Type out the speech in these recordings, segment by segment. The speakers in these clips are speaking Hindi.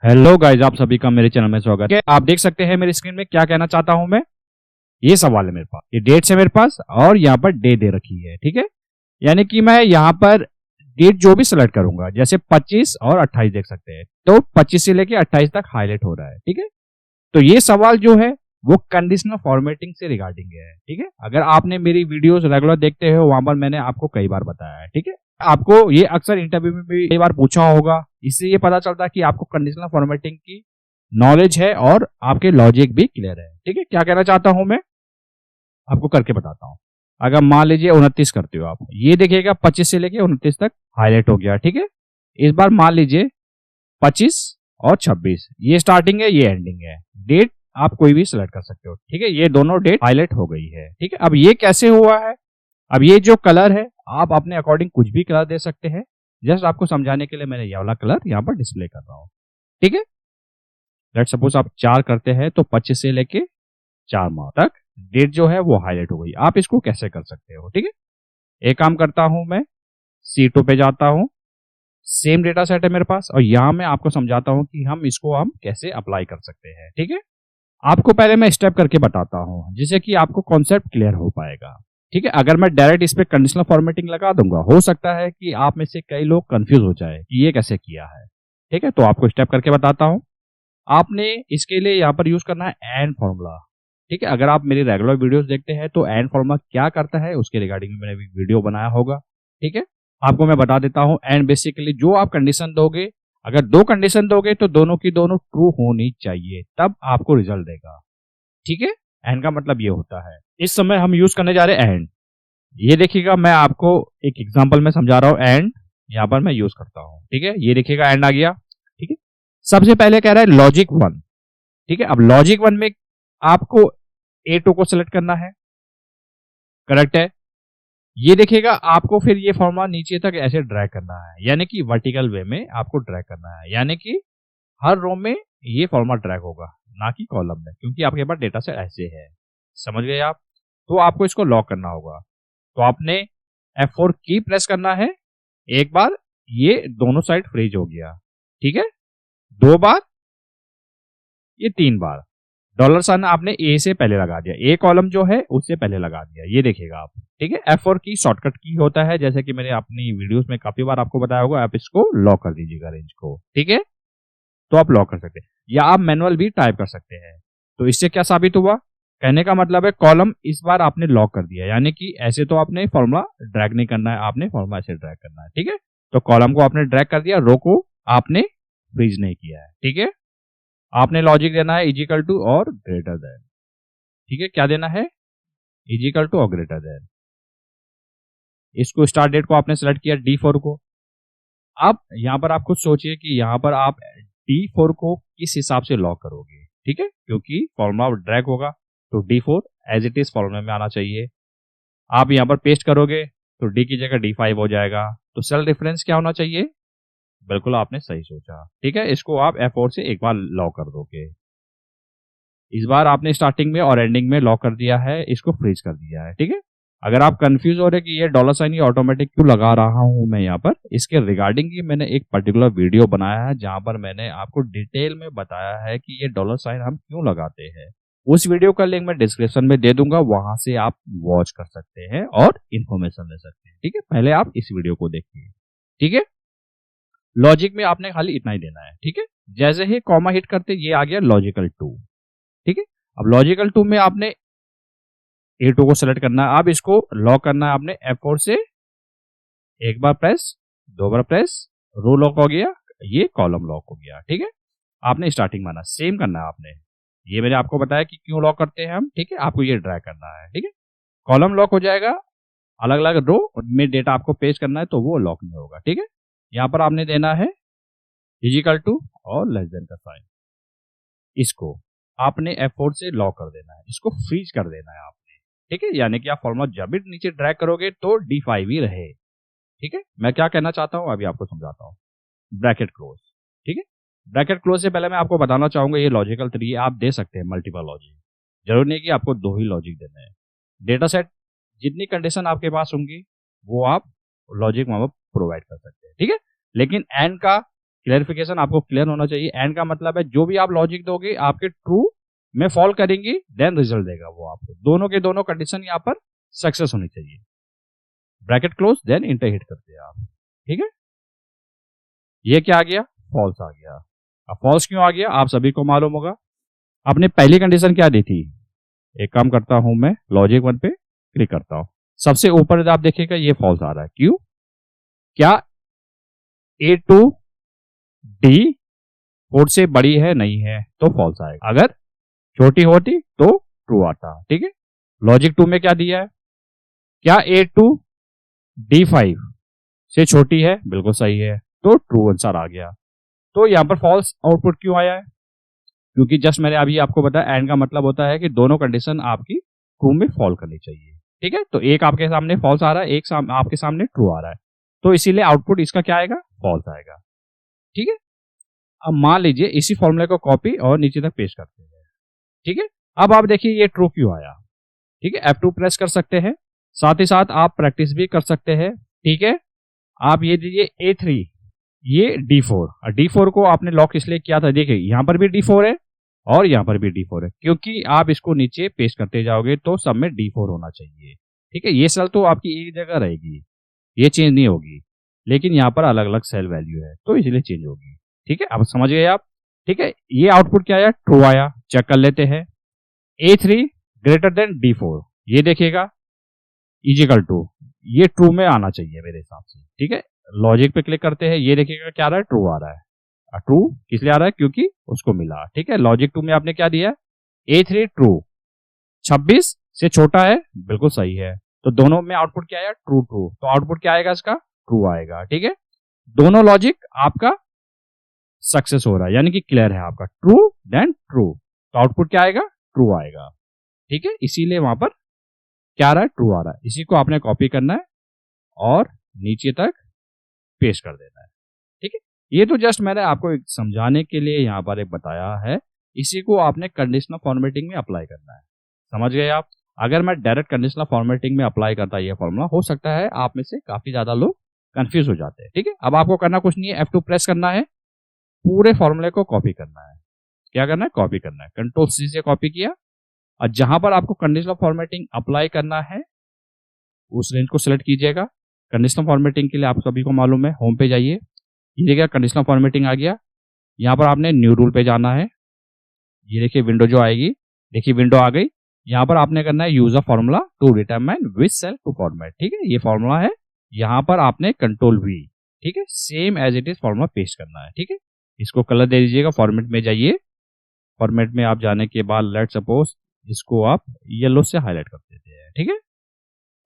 हेलो गाइस, आप सभी का मेरे चैनल में स्वागत है। आप देख सकते हैं मेरी स्क्रीन में क्या कहना चाहता हूं मैं। ये सवाल है मेरे पास, ये डेट्स है मेरे पास और यहाँ पर डे दे रखी है। ठीक है, यानी कि मैं यहाँ पर डेट जो भी सिलेक्ट करूंगा, जैसे 25 और 28 देख सकते हैं, तो 25 से लेके 28 तक हाईलाइट हो रहा है। ठीक है, तो ये सवाल जो है वो कंडीशनल फॉर्मेटिंग से रिगार्डिंग है। ठीक है, अगर आपने मेरी वीडियोस रेगुलर देखते हो, वहां पर मैंने आपको कई बार बताया है। ठीक है, आपको ये अक्सर इंटरव्यू में भी कई बार पूछा होगा, इससे ये पता चलता है कि आपको कंडीशनल फॉर्मेटिंग की नॉलेज है और आपके लॉजिक भी क्लियर है। ठीक है, क्या कहना चाहता हूं मैं आपको करके बताता हूं। अगर मान लीजिए 29 करते हो आप, ये देखिएगा 25 से लेके 29 तक हाईलाइट हो गया। ठीक है, इस बार मान लीजिए 25 और 26, ये स्टार्टिंग है, ये एंडिंग है। डेट आप कोई भी सिलेक्ट कर सकते हो। ठीक है, ये दोनों डेट हाईलाइट हो गई है। ठीक है, अब ये कैसे हुआ है, अब ये जो कलर है आप अपने अकॉर्डिंग कुछ भी कलर दे सकते हैं। जस्ट आपको समझाने के लिए मैंने ये वाला कलर यहाँ पर डिस्प्ले कर रहा हूँ। ठीक है, लेट सपोज आप 4 करते हैं तो 25 से लेके 4 माह तक डेट जो है वो हाईलाइट हो गई। आप इसको कैसे कर सकते हो। ठीक है, एक काम करता हूं, मैं C2 पे जाता हूं, सेम डेटा सेट है मेरे पास और यहां मैं आपको समझाता हूं कि हम कैसे अप्लाई कर सकते हैं। ठीक है, आपको पहले मैं स्टेप करके बताता हूं जिससे कि आपको कॉन्सेप्ट क्लियर हो पाएगा। ठीक है, अगर मैं डायरेक्ट इस पे कंडीशनल फॉर्मेटिंग लगा दूंगा, हो सकता है कि आप में से कई लोग कंफ्यूज हो जाए कि ये कैसे किया है। ठीक है, तो आपको स्टेप करके बताता हूं। आपने इसके लिए यहाँ पर यूज करना है एंड फॉर्मूला। ठीक है, अगर आप मेरी रेगुलर वीडियोस देखते हैं तो एंड फॉर्मूला क्या करता है उसके रिगार्डिंग में मैंने वीडियो बनाया होगा। ठीक है, आपको मैं बता देता हूं। एंड बेसिकली जो आप कंडीशन दोगे, अगर 2 कंडीशन दोगे तो दोनों की दोनों ट्रू होनी चाहिए, तब आपको रिजल्ट देगा। ठीक है, एंड का मतलब ये होता है। इस समय हम यूज करने जा रहे हैं एंड। ये देखिएगा, मैं आपको एक एग्जांपल में समझा रहा हूं। एंड यहाँ पर मैं यूज करता हूं। ठीक है, ये देखिएगा एंड आ गया। ठीक है, सबसे पहले कह रहा है लॉजिक 1। ठीक है, अब लॉजिक 1 में आपको A2 को सिलेक्ट करना है, करेक्ट है। ये देखिएगा, आपको फिर ये फॉर्मूला नीचे तक ऐसे ड्रैग करना है, यानी कि वर्टिकल वे में आपको ड्रैग करना है, यानी कि हर रो में ये फॉर्मूला ड्रैग होगा, ना कि कॉलम में, क्योंकि आपके पास डेटा सेट ऐसे है। समझ गए आप? तो आपको इसको लॉक करना होगा। तो आपने F4 की प्रेस करना है, एक बार ये दोनों साइड फ्रीज हो गया। ठीक है, 2 बार, ये 3 बार। डॉलर साइन आपने ए से पहले लगा दिया, ए कॉलम जो है उससे पहले लगा दिया, ये देखिएगा आप। ठीक है, F4 की शॉर्टकट की होता है, जैसे कि मैंने अपनी वीडियोस में काफी बार आपको बताया होगा। आप इसको लॉक कर दीजिएगा रेंज को। ठीक है, तो आप लॉक कर सकते हैं या आप मैनुअल भी टाइप कर सकते हैं। तो इससे क्या साबित हुआ, कहने का मतलब है कॉलम इस बार आपने लॉक कर दिया, यानी कि ऐसे तो आपने फॉर्मूला ड्रैग नहीं करना है, आपने फॉर्मूला ऐसे ड्रैग करना है। ठीक है, तो कॉलम को आपने ड्रैग कर दिया, रो को आपने फ्रीज नहीं किया है। ठीक है, आपने लॉजिक देना है इजिकल टू और ग्रेटर देन। ठीक है, क्या देना है, इजिकल टू और ग्रेटर देन। इसको स्टार्ट डेट को आपने सेलेक्ट किया D4 को। अब यहाँ पर आप खुद सोचिए कि यहाँ पर आप D4 को किस हिसाब से लॉक करोगे। ठीक है, क्योंकि फॉर्मूला ड्रैग होगा तो D4 as it is formula में आना चाहिए। आप यहाँ पर पेस्ट करोगे तो D की जगह D5 हो जाएगा। तो सेल रेफरेंस क्या होना चाहिए, बिल्कुल आपने सही सोचा। ठीक है, इसको आप F4 से एक बार लॉक कर दोगे। इस बार आपने स्टार्टिंग में और एंडिंग में लॉक कर दिया है, इसको फ्रीज कर दिया है। ठीक है, अगर आप कंफ्यूज हो रहे कि ये डॉलर साइन ये ऑटोमेटिक क्यों लगा रहा हूं मैं यहाँ पर, इसके रिगार्डिंग ही मैंने एक पर्टिकुलर वीडियो बनाया है जहां पर मैंने आपको डिटेल में बताया है कि ये डॉलर साइन हम क्यों लगाते हैं। उस वीडियो का लिंक मैं डिस्क्रिप्शन में दे दूंगा, वहां से आप वॉच कर सकते हैं और इन्फॉर्मेशन ले सकते हैं। ठीक है, पहले आप इस वीडियो को देखिए। ठीक है, लॉजिक में आपने खाली इतना ही देना है। ठीक है, जैसे ही कॉमा हिट करते ये आ गया लॉजिकल 2। ठीक है, अब लॉजिकल 2 में आपने A2 को सेलेक्ट करना है। अब इसको लॉक करना है आपने F4 से, एक बार प्रेस, 2 बार प्रेस, रो लॉक हो गया, ये कॉलम लॉक हो गया। ठीक है, आपने स्टार्टिंग माना, सेम करना है आपने। ये मैंने आपको बताया कि क्यों लॉक करते हैं हम। ठीक है, आपको ये ड्रैग करना है। ठीक है, कॉलम लॉक हो जाएगा, अलग अलग रो में डेटा आपको पेस्ट करना है तो वो लॉक नहीं होगा। ठीक है, यहाँ पर आपने देना है इजिकल टू और लेस देन का साइन। इसको आपने F4 से लॉक कर देना है, इसको फ्रीज कर देना है आपने। ठीक है, यानी कि आप फॉर्मूला जब भी नीचे ड्रैग करोगे तो D5 ही रहे। ठीक है, मैं क्या कहना चाहता हूं अभी आपको समझाता हूं। Bracket close. ठीक है, ब्रैकेट क्लोज से पहले मैं आपको बताना चाहूंगा ये लॉजिकल 3 आप दे सकते हैं मल्टीपल लॉजिक, जरूरी नहीं कि आपको 2 ही लॉजिक देने हैं। डेटा सेट जितनी कंडीशन आपके पास होंगी वो आप लॉजिक वहां पर प्रोवाइड कर सकते हैं। ठीक है, लेकिन एंड का क्लैरिफिकेशन आपको क्लियर होना चाहिए। एंड का मतलब है जो भी आप लॉजिक दोगे आपके ट्रू में फॉल करेंगी देन रिजल्ट देगा वो आपको। दोनों के दोनों कंडीशन यहाँ पर सक्सेस होनी चाहिए। Bracket close then enter hit करते हैं आप, ठीक है। ये क्या आ गया, फॉल्स आ गया। अब फॉल्स क्यों आ गया आप सभी को मालूम होगा। आपने पहली कंडीशन क्या दी थी, एक काम करता हूं मैं लॉजिक 1 पे क्लिक करता हूं, सबसे ऊपर आप देखिएगा ये फॉल्स आ रहा है। क्यों, क्या ए टू डी 4 से बड़ी है, नहीं है तो फॉल्स आएगा। अगर छोटी होती तो ट्रू आता, ठीक है। लॉजिक 2 में क्या दिया है, क्या ए टू डी 5 से छोटी है, बिल्कुल सही है तो ट्रू आंसर आ गया। तो यहां पर फॉल्स आउटपुट क्यों आया है, क्योंकि जस्ट मैंने अभी आपको बताया एंड का मतलब होता है कि दोनों कंडीशन आपकी ट्रू में फॉल करनी चाहिए, ठीक है। तो एक आपके सामने फॉल्स आ रहा है, एक आपके सामने ट्रू आ रहा है, तो इसीलिए आउटपुट इसका क्या आएगा, फॉल्स आएगा, ठीक है। अब मान लीजिए इसी फॉर्मूले को कॉपी और नीचे तक पेस्ट करते हैं, ठीक है। अब आप देखिए ये ट्रू क्यों आया, ठीक है। F2 प्रेस कर सकते हैं, साथ ही साथ आप प्रैक्टिस भी कर सकते हैं, ठीक है। आप ये दीजिए A3, ये D4, D4 को आपने लॉक इसलिए किया था, देखिए यहां पर भी D4 है और यहां पर भी D4 है, क्योंकि आप इसको नीचे पेस्ट करते जाओगे तो सब में D4 होना चाहिए, ठीक है। ये सेल तो आपकी एक जगह रहेगी, ये चेंज नहीं होगी, लेकिन यहाँ पर अलग अलग सेल वैल्यू है तो इसलिए चेंज होगी, ठीक है। अब समझ गए आप, ठीक है। ये आउटपुट क्या आया, ट्रू आया, चेक कर लेते हैं। A3 ग्रेटर देन D4, ये देखिएगा इजिकल टू, ये ट्रू में आना चाहिए मेरे हिसाब से, ठीक है। लॉजिक पे क्लिक करते हैं, ये देखिएगा क्या आ रहा है, ट्रू आ रहा है। ट्रू किस लिए आ रहा है, क्योंकि उसको मिला, ठीक है। लॉजिक 2 में आपने क्या दिया, A3 ट्रू, 26 से छोटा है, बिल्कुल सही है, तो दोनों में आउटपुट क्या आया, ट्रू ट्रू, तो आउटपुट क्या आएगा इसका, ट्रू आएगा, ठीक है। दोनों लॉजिक आपका सक्सेस हो रहा है, यानी कि क्लियर है आपका, ट्रू देन ट्रू, तो आउटपुट क्या आएगा, ट्रू आएगा, ठीक है। इसीलिए वहां पर क्या आ रहा है, ट्रू आ रहा है। इसी को आपने कॉपी करना है और नीचे तक पेस्ट कर देना है, ठीक है। ये तो जस्ट मैंने आपको समझाने के लिए यहाँ पर एक बताया है, इसी को आपने कंडीशनल फॉर्मेटिंग में अप्लाई करना है, समझ गए आप। अगर मैं डायरेक्ट कंडीशनल फॉर्मेटिंग में अप्लाई करता ये फॉर्मूला, हो सकता है आप में से काफी ज्यादा लोग कंफ्यूज हो जाते हैं, ठीक है। अब आपको करना कुछ नहीं है, F2 प्रेस करना है, पूरे फॉर्मूले को कॉपी करना है। क्या करना है, कॉपी करना है, कंट्रोल C से कॉपी किया, और जहां पर आपको कंडीशनल फॉर्मेटिंग अप्लाई करना है उस रेंज को सिलेक्ट कीजिएगा। कंडीशनल फॉर्मेटिंग के लिए आप सभी को मालूम है, होम पे जाइए, ये देखिए कंडीशनल फॉर्मेटिंग आ गया, यहाँ पर आपने न्यू रूल पे जाना है, ये देखिए विंडो जो आएगी, देखिए विंडो आ गई। यहाँ पर आपने करना है use a formula to determine which cell to format, ठीक है। ये फॉर्मूला है, यहाँ पर आपने कंट्रोल V, ठीक है, same as it is formula paste करना है, ठीक है। इसको कलर दे दीजिएगा, फॉर्मेट में जाइए, फॉर्मेट में आप जाने के बाद लेट सपोज इसको आप येलो से हाईलाइट कर देते हैं, ठीक है।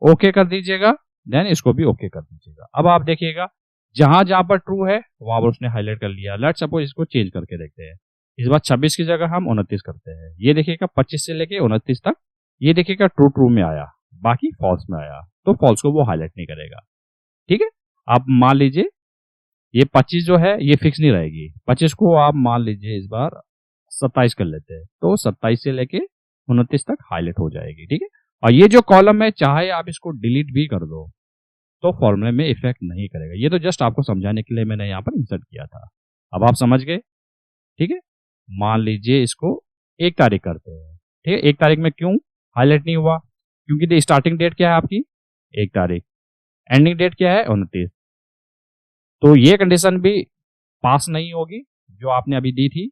ओके कर दीजिएगा, देन इसको भी ओके कर दीजिएगा। अब आप देखिएगा जहां जहां पर ट्रू है वहां पर उसने हाईलाइट कर लिया। लेट सपोज इसको चेंज करके देखते हैं, इस बार 26 की जगह हम 29 करते हैं। ये देखिएगा 25 से लेके 29 तक, ये देखिएगा ट्रू ट्रू में आया, बाकी फॉल्स में आया, तो फॉल्स को वो हाईलाइट नहीं करेगा, ठीक है। आप मान लीजिए ये 25 जो है ये फिक्स नहीं रहेगी, 25 को आप मान लीजिए इस बार 27 कर लेते हैं, तो 27 से लेके 29 तक हाईलाइट हो जाएगी, ठीक है। और ये जो कॉलम है चाहे आप इसको डिलीट भी कर दो तो फॉर्मूले में इफेक्ट नहीं करेगा। ये तो जस्ट आपको समझाने के लिए मैंने यहाँ पर इंसर्ट किया था, अब आप समझ गए, ठीक है। मान लीजिए इसको 1 तारीख करते हैं, ठीक है। 1 तारीख में क्यों हाईलाइट नहीं हुआ, क्योंकि स्टार्टिंग डेट क्या है आपकी 1 तारीख, एंडिंग डेट क्या है 29, तो ये कंडीशन भी पास नहीं होगी जो आपने अभी दी थी,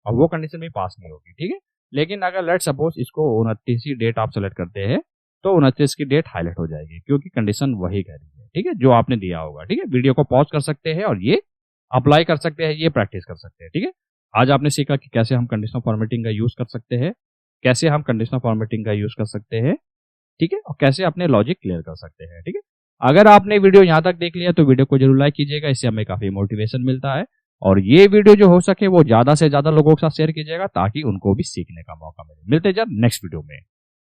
और वो कंडीशन भी पास नहीं होगी, ठीक है। लेकिन अगर लेट सपोज इसको 29 ही डेट आप सेलेक्ट करते हैं तो 29 की डेट हाईलाइट हो जाएगी, क्योंकि कंडीशन वही कह रही है, ठीक है, जो आपने दिया होगा, ठीक है। वीडियो को पॉज कर सकते हैं और ये अप्लाई कर सकते हैं, ये प्रैक्टिस कर सकते हैं, ठीक है। आज आपने सीखा कि कैसे हम कंडीशनल फॉर्मेटिंग का यूज कर सकते हैं, कैसे हम कंडीशनल फॉर्मेटिंग का यूज कर सकते हैं, ठीक है, और कैसे अपने लॉजिक क्लियर कर सकते हैं, ठीक है। अगर आपने वीडियो यहाँ तक देख लिया तो वीडियो को जरूर लाइक कीजिएगा, इससे हमें काफी मोटिवेशन मिलता है, और ये वीडियो जो हो सके वो ज्यादा से ज्यादा लोगों के साथ शेयर कीजिएगा ताकि उनको भी सीखने का मौका मिले। मिलते हैं जब नेक्स्ट वीडियो में।